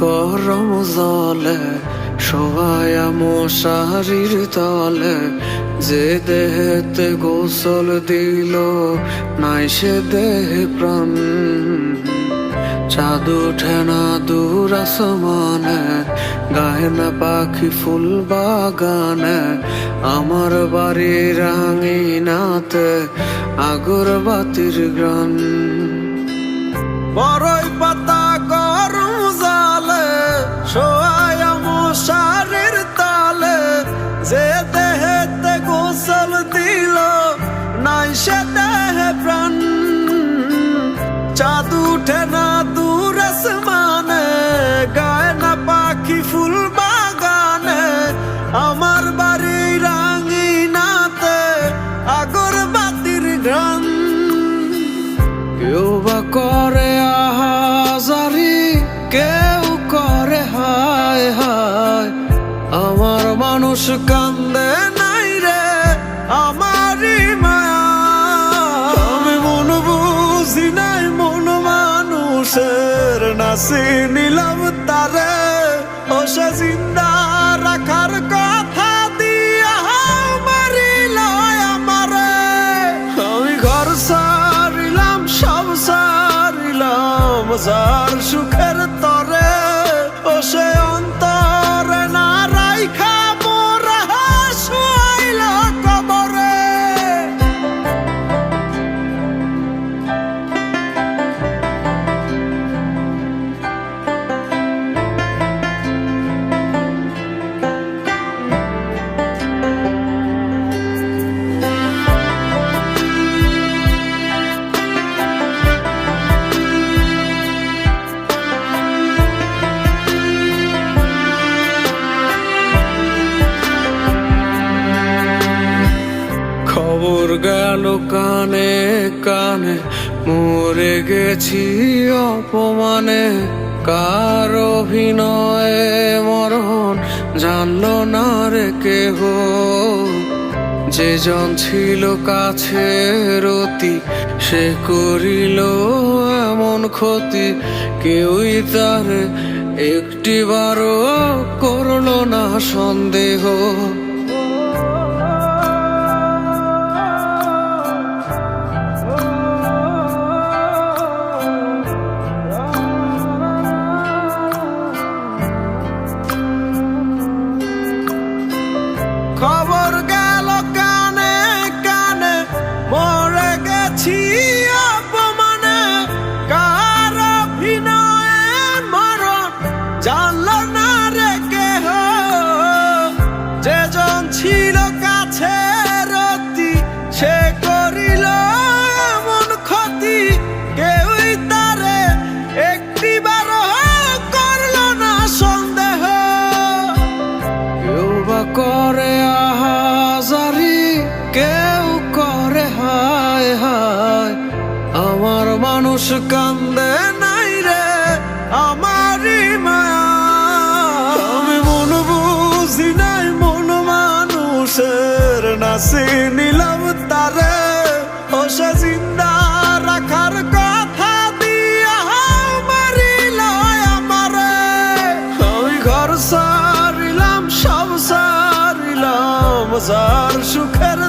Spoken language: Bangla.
গরম জলে শোয়ায়া মশারির তলে, যে দেহেতে গোসল দিল নাই সে দেহে প্রাণ। চাঁদ ওঠে না দূর আসমানে, গায়ে না পাখি ফুল বাগানে, আমার বাড়ির আঙিনাতে আগরবাতির গ্রান। বড়ই পাতা গরম জালে শোয়ায়া মশারির তলে, যে দেহেতে গোসল দিল নাই সে দেহে প্রাণ। চাঁদ উঠে না দূর আসমানে, গায়ে না পাখি ফুল বাগানে, আমার বাড়ির আঙিনাতে আগরবাতির ঘ্রাণ। কেউ বা করে আহাজারি, কেউ করে হায় হায়, আমার মানুষ কান্দে নাই রে আমারই মায়া। আমি মন বুঝি নাই মন মানুষের, নাসি নিলাম তারে ও সে জিন্দা রাখার কথা দিয়া মারিল আমারে। আমি ঘর সারিলাম সব সারিলাম যার সুখের তরে, ও সে অন্তরে না রাইখা মোরা শুয়াইল কবরে। খবর গেল কানে কানে, মরে গেছি অপমানে, কার অভিনয়ে মরণ জানলো না রে কেহ। যে জন ছিল কাছের অতি, সে করিল এমন ক্ষতি, কেউই তার একটিবারও করলো না সন্দেহ। খবর গেল কানে কানে, মরে গেছি অপমানে, কার অভিনয়ে মরণ জানল না রে কেহ। যে জন ছিল কাছের অতি, সে করিল এমন ক্ষতি, কেউই তারে একটিবারও করল না সন্দেহ। কেউ বা করে আহাজারি, কেউ করে হায় হায়, আমার মানুষ কান্দে নাই রে আমারই মায়া। আমি মন বুঝি নাই মন মানুষের, নাসি নিলাম তারে ও সে জিন্দা রাখার কথা দিয়া মারিল আমারে। আমি ঘর সারিলাম সব সারিলাম যার সুখের